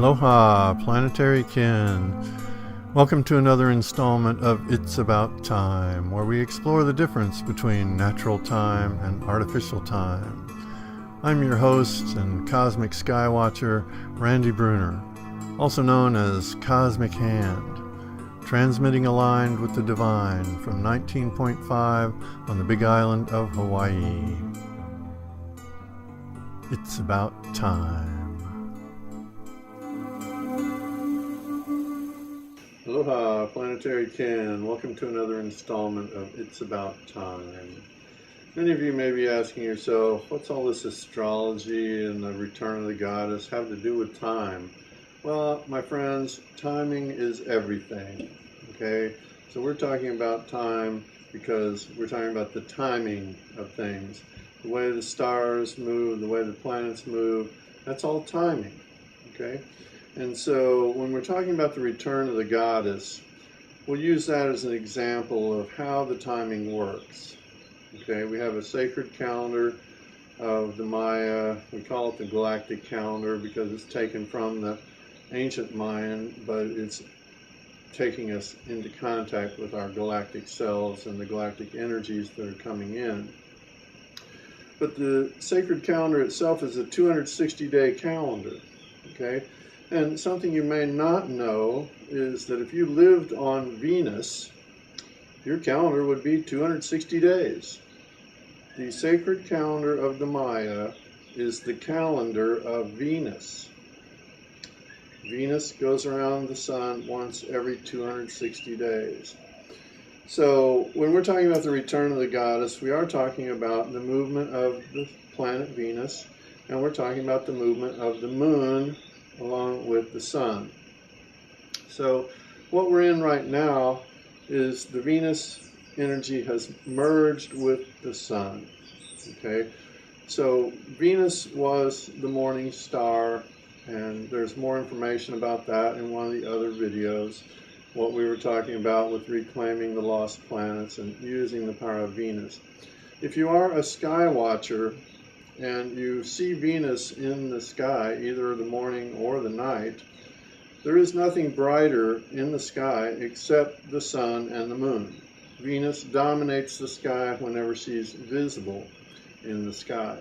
Aloha Planetary Kin. Welcome to another installment of It's About Time, where we explore the difference between natural time and artificial time. I'm your host and cosmic skywatcher, Randy Bruner, also known as Cosmic Hand, transmitting aligned with the divine from 19.5 on the Big Island of Hawaii. It's about time. Aloha Planetary Kin. Welcome to another installment of It's About Time. Many of you may be asking yourself, what's all this astrology and the return of the goddess have to do with time? Well, my friends, timing is everything. Okay? So we're talking about time because we're talking about the timing of things. The way the stars move, the way the planets move, that's all timing. Okay? And so when we're talking about the return of the goddess, we'll use that as an example of how the timing works. Okay, we have a sacred calendar of the Maya. We call it the Galactic calendar because it's taken from the ancient Mayan, but it's taking us into contact with our galactic selves and the galactic energies that are coming in. But the sacred calendar itself is a 260-day calendar. Okay? And something you may not know is that if you lived on Venus, your calendar would be 260 days. The sacred calendar of the Maya is the calendar of Venus. Venus goes around the sun once every 260 days. So when we're talking about the return of the goddess, we are talking about the movement of the planet Venus, and we're talking about the movement of the moon along with the sun. So what we're in right now is the Venus energy has merged with the sun. Okay, so Venus was the morning star, and there's more information about that in one of the other videos, what we were talking about with reclaiming the lost planets and using the power of Venus. If you are a sky watcher and you see Venus in the sky, either the morning or the night, there is nothing brighter in the sky except the sun and the moon. Venus dominates the sky whenever she's visible in the sky.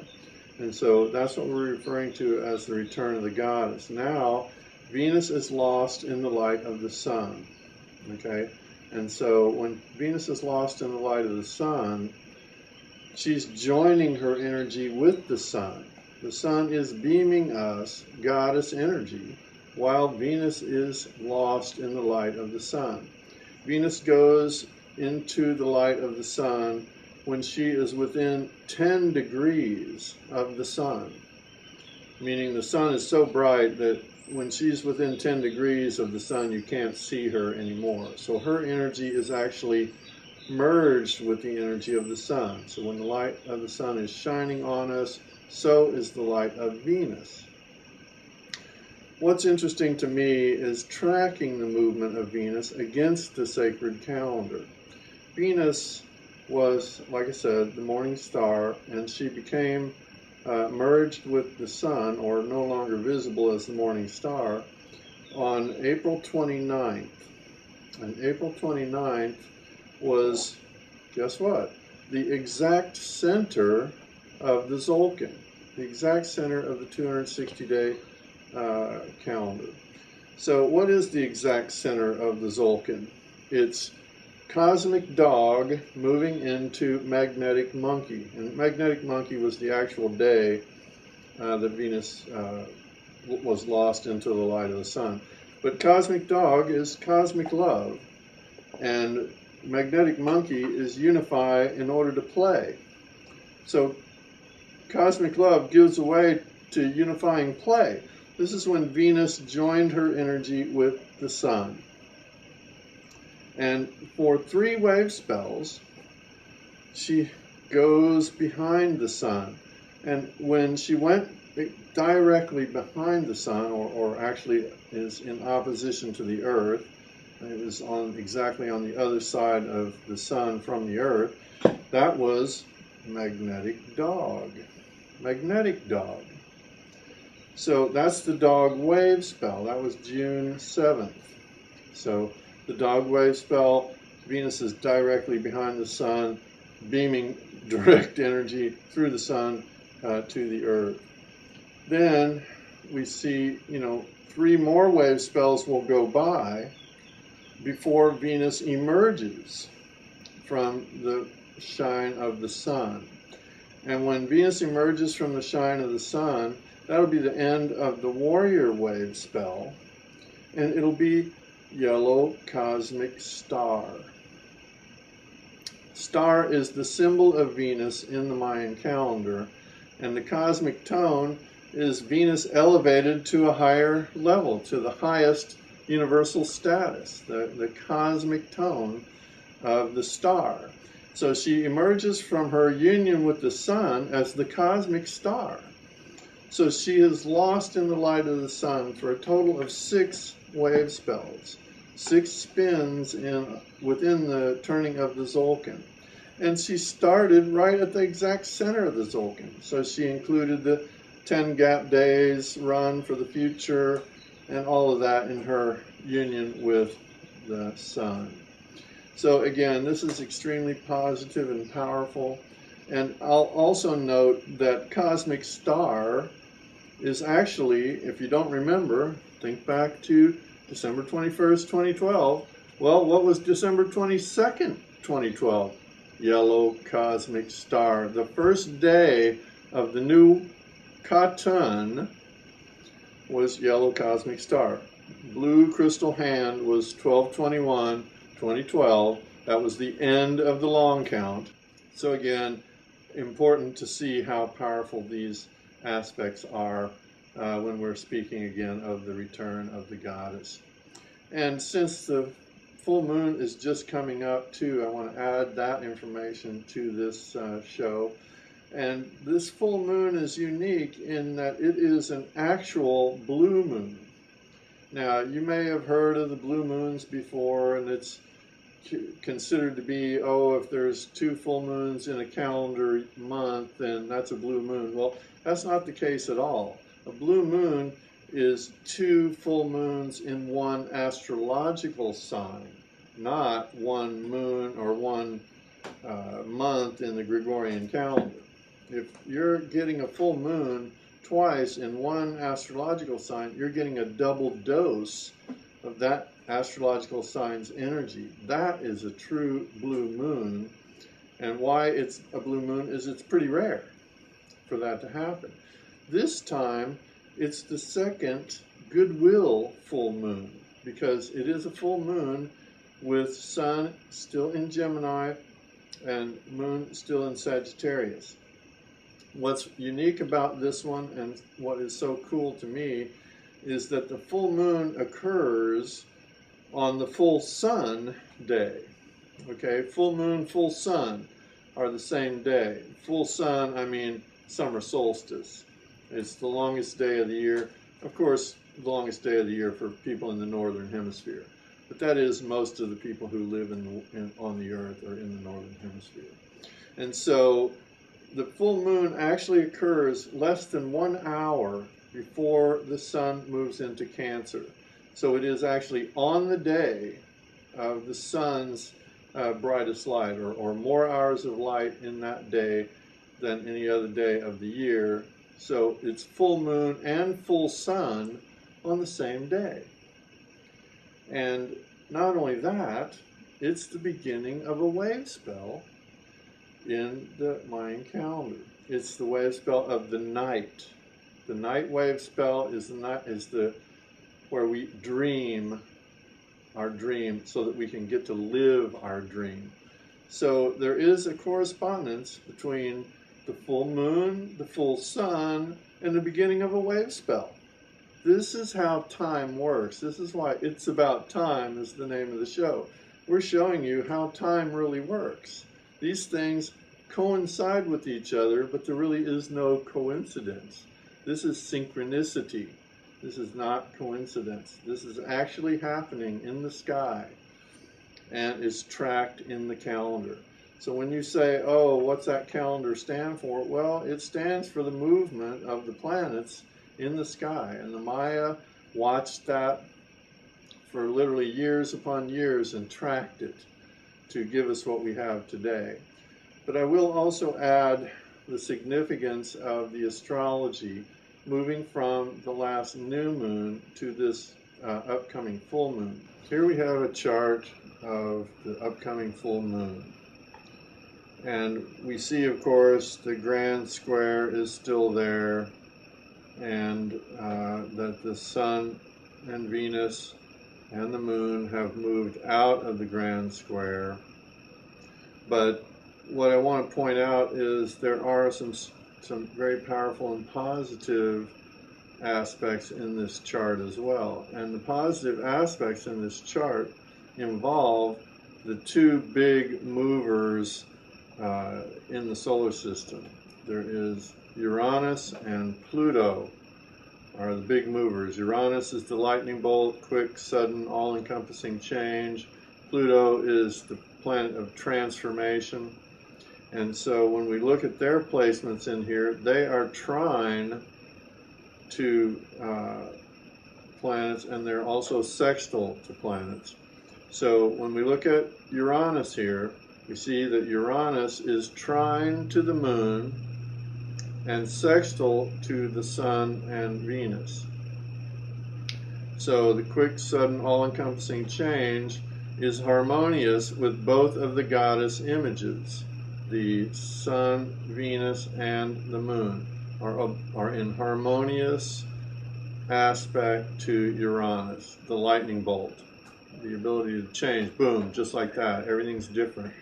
And so that's what we're referring to as the return of the goddess. Now, Venus is lost in the light of the sun. Okay? And so when Venus is lost in the light of the sun, she's joining her energy with the sun. The sun is beaming us goddess energy, while Venus is lost in the light of the sun. Venus goes into the light of the sun when she is within 10 degrees of the sun, meaning the sun is so bright that when she's within 10 degrees of the sun, you can't see her anymore. So her energy is actually merged with the energy of the sun. So when the light of the sun is shining on us, so is the light of Venus. What's interesting to me is tracking the movement of Venus against the sacred calendar. Venus was, like I said, the morning star, and she became merged with the sun, or no longer visible as the morning star, on April 29th. And April 29th was, guess what? The exact center of the Tzolk'in, the exact center of the 260-day calendar. So what is the exact center of the Tzolk'in? It's cosmic dog moving into magnetic monkey. And magnetic monkey was the actual day that Venus was lost into the light of the sun. But cosmic dog is cosmic love. And magnetic monkey is unify in order to play. So cosmic love gives way to unifying play. This is when Venus joined her energy with the sun. And for 3 wave spells, she goes behind the sun. And when she went directly behind the sun, or actually is in opposition to the earth, it was exactly on the other side of the sun from the earth, that was magnetic dog. Magnetic dog. So that's the dog wave spell. That was June 7th. So the dog wave spell, Venus is directly behind the sun, beaming direct energy through the sun to the earth. Then we see, 3 more wave spells will go by before Venus emerges from the shine of the sun. And when Venus emerges from the shine of the sun, that'll be the end of the warrior wave spell, and it'll be yellow cosmic star. Star is the symbol of Venus in the Mayan calendar, and the cosmic tone is Venus elevated to a higher level, to the highest universal status, the cosmic tone of the star. So she emerges from her union with the sun as the cosmic star. So she is lost in the light of the sun for a total of 6 wave spells, 6 spins within the turning of the Zolkin. And she started right at the exact center of the Zolkin. So she included the 10 gap days run for the future and all of that in her union with the sun. So again, this is extremely positive and powerful. And I'll also note that cosmic star is actually, if you don't remember, think back to December 21st, 2012. Well, what was December 22nd, 2012? Yellow cosmic star. The first day of the new Katun was yellow cosmic star. Blue crystal hand was 12/21, 2012. That was the end of the long count. So again, important to see how powerful these aspects are when we're speaking again of the return of the goddess. And since the full moon is just coming up too, I want to add that information to this show. And this full moon is unique in that it is an actual blue moon. Now, you may have heard of the blue moons before, and it's considered to be, if there's 2 full moons in a calendar month, then that's a blue moon. Well, that's not the case at all. A blue moon is 2 full moons in one astrological sign, not 1 moon or 1 month in the Gregorian calendar. If you're getting a full moon twice in one astrological sign, you're getting a double dose of that astrological sign's energy. That is a true blue moon. And why it's a blue moon is it's pretty rare for that to happen. This time, it's the second goodwill full moon, because it is a full moon with sun still in Gemini and moon still in Sagittarius. What's unique about this one, and what is so cool to me, is that the full moon occurs on the full sun day. Okay, full moon, full sun are the same day. Full sun, I mean summer solstice. It's the longest day of the year. Of course, the longest day of the year for people in the northern hemisphere. But that is most of the people who live on the earth are in the northern hemisphere. And so the full moon actually occurs less than 1 hour before the sun moves into Cancer. So it is actually on the day of the sun's brightest light, or more hours of light in that day than any other day of the year. So it's full moon and full sun on the same day. And not only that, it's the beginning of a wave spell in the Mayan calendar. It's the wave spell of the night. The night wave spell is where we dream our dream so that we can get to live our dream. So there is a correspondence between the full moon, the full sun, and the beginning of a wave spell. This is how time works. This is why It's About Time is the name of the show. We're showing you how time really works. These things coincide with each other, but there really is no coincidence. This is synchronicity. This is not coincidence. This is actually happening in the sky and is tracked in the calendar. So when you say, what's that calendar stand for? Well, it stands for the movement of the planets in the sky. And the Maya watched that for literally years upon years and tracked it to give us what we have today. But I will also add the significance of the astrology moving from the last new moon to this upcoming full moon. Here we have a chart of the upcoming full moon. And we see, of course, the grand square is still there, and that the sun and Venus and the moon have moved out of the grand square. But what I want to point out is there are some very powerful and positive aspects in this chart as well. And the positive aspects in this chart involve the two big movers in the solar system. There is Uranus and Pluto are the big movers. Uranus is the lightning bolt, quick, sudden, all-encompassing change. Pluto is the planet of transformation. And so when we look at their placements in here, they are trine to planets, and they're also sextile to planets. So when we look at Uranus here, we see that Uranus is trine to the moon and sextile to the sun and Venus. So the quick, sudden, all-encompassing change is harmonious with both of the goddess images. The sun, Venus, and the moon are in harmonious aspect to Uranus, the lightning bolt. The ability to change, boom, just like that. Everything's different.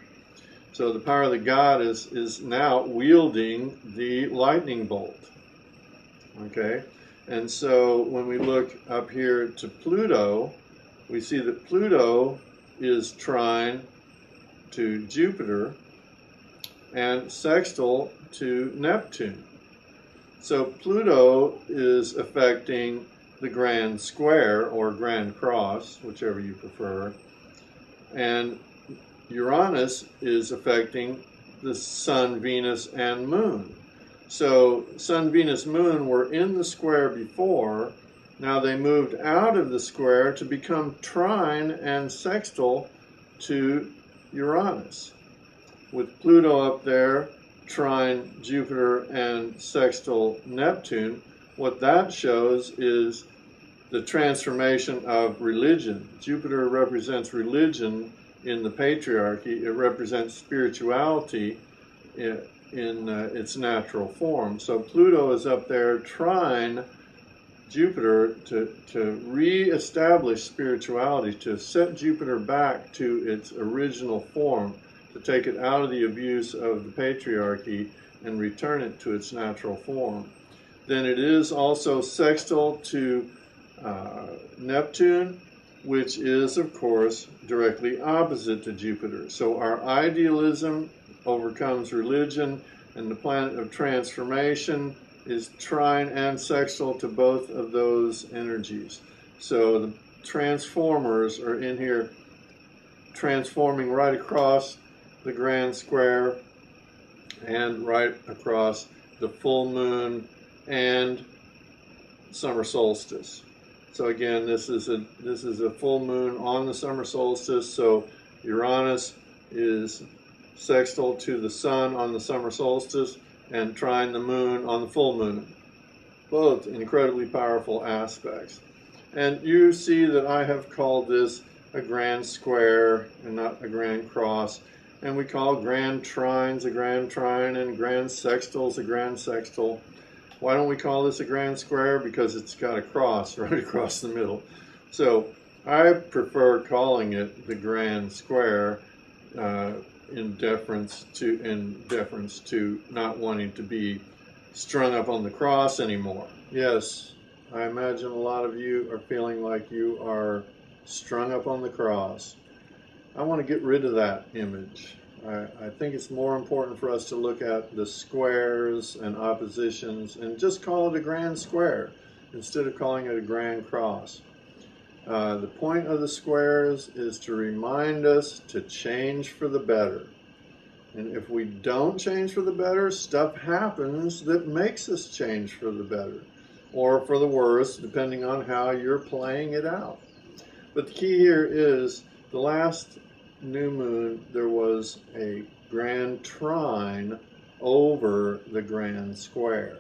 So the power of the goddess is now wielding the lightning bolt. Okay? And so when we look up here to Pluto, we see that Pluto is trine to Jupiter and sextile to Neptune. So Pluto is affecting the grand square or grand cross, whichever you prefer, and Uranus is affecting the sun, Venus, and moon. So sun, Venus, moon were in the square before. Now they moved out of the square to become trine and sextile to Uranus. With Pluto up there, trine Jupiter and sextile Neptune, what that shows is the transformation of religion. Jupiter represents religion in the patriarchy. It represents spirituality in its natural form. So Pluto is up there trine Jupiter to re-establish spirituality, to set Jupiter back to its original form, to take it out of the abuse of the patriarchy and return it to its natural form. Then it is also sextile to Neptune, which is, of course, directly opposite to Jupiter. So our idealism overcomes religion, and the planet of transformation is trine and sextile to both of those energies. So the transformers are in here transforming right across the grand square and right across the full moon and summer solstice. So again, this is a full moon on the summer solstice. So Uranus is sextile to the sun on the summer solstice and trine the moon on the full moon. Both incredibly powerful aspects. And you see that I have called this a grand square and not a grand cross. And we call grand trines a grand trine and grand sextiles a grand sextile. Why don't we call this a grand square? Because it's got a cross right across the middle. So I prefer calling it the grand square in deference to not wanting to be strung up on the cross anymore. Yes, I imagine a lot of you are feeling like you are strung up on the cross. I want to get rid of that image. I think it's more important for us to look at the squares and oppositions and just call it a grand square instead of calling it a grand cross. The point of the squares is to remind us to change for the better. And if we don't change for the better, stuff happens that makes us change for the better. or for the worse, depending on how you're playing it out. But the key here is the last new moon, there was a grand trine over the grand square.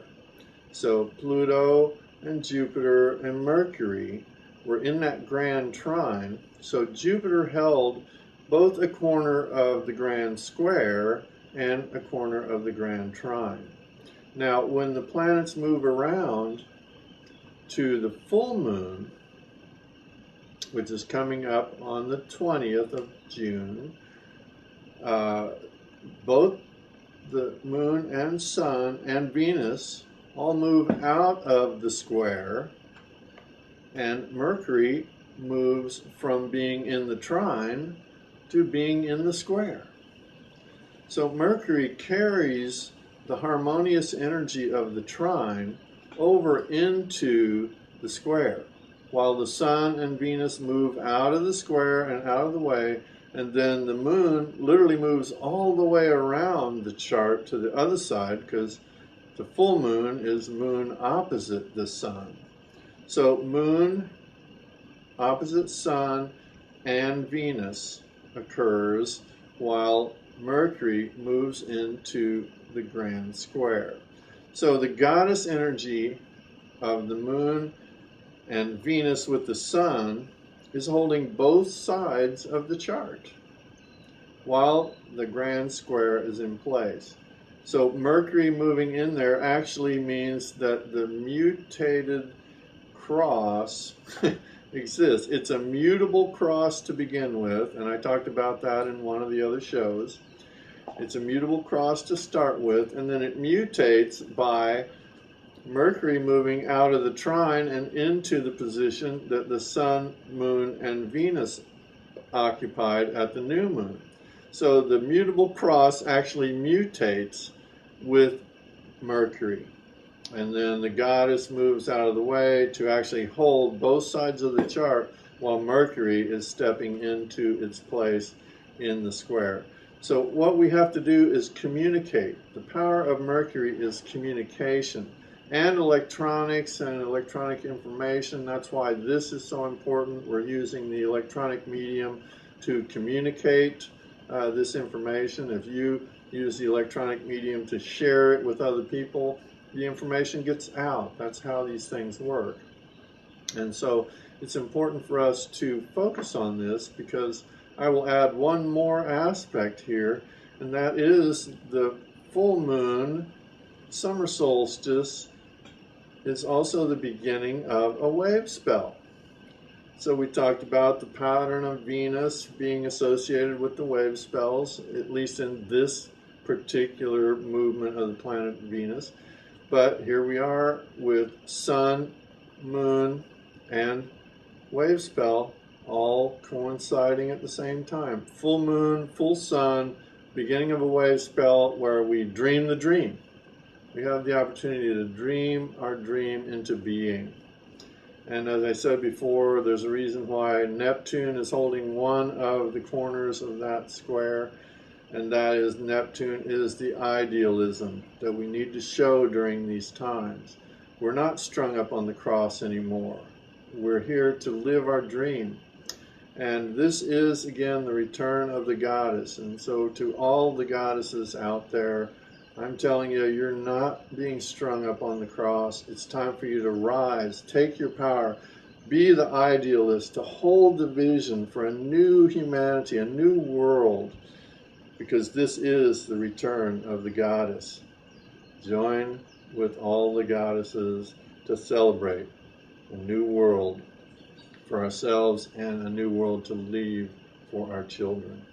So Pluto and Jupiter and Mercury were in that grand trine. So Jupiter held both a corner of the grand square and a corner of the grand trine. Now, when the planets move around to the full moon, which is coming up on the 20th of June, both the moon and sun and Venus all move out of the square, and Mercury moves from being in the trine to being in the square. So Mercury carries the harmonious energy of the trine over into the square, while the sun and Venus move out of the square and out of the way, and then the moon literally moves all the way around the chart to the other side, because the full moon is moon opposite the sun. So moon opposite sun and Venus occurs while Mercury moves into the grand square. So the goddess energy of the moon and Venus with the sun is holding both sides of the chart while the grand square is in place. So Mercury moving in there actually means that the mutated cross exists. It's a mutable cross to begin with, and I talked about that in one of the other shows. It's a mutable cross to start with, and then it mutates by Mercury moving out of the trine and into the position that the sun, moon, and Venus occupied at the new moon. So the mutable cross actually mutates with Mercury. And then the goddess moves out of the way to actually hold both sides of the chart while Mercury is stepping into its place in the square. So what we have to do is communicate. The power of Mercury is communication and electronics and electronic information. That's why this is so important. We're using the electronic medium to communicate this information. If you use the electronic medium to share it with other people, the information gets out. That's how these things work. And so it's important for us to focus on this, because I will add one more aspect here, and that is the full moon, summer solstice, is also the beginning of a wave spell. So we talked about the pattern of Venus being associated with the wave spells, at least in this particular movement of the planet Venus. But here we are with sun, moon, and wave spell all coinciding at the same time. Full moon, full sun, beginning of a wave spell where we dream the dream. We have the opportunity to dream our dream into being. And as I said before, there's a reason why Neptune is holding one of the corners of that square, and that is Neptune is the idealism that we need to show during these times. We're not strung up on the cross anymore. We're here to live our dream. And this is, again, the return of the goddess. And so to all the goddesses out there, I'm telling you, you're not being strung up on the cross. It's time for you to rise, take your power, be the idealist, to hold the vision for a new humanity, a new world, because this is the return of the goddess. Join with all the goddesses to celebrate a new world for ourselves and a new world to leave for our children.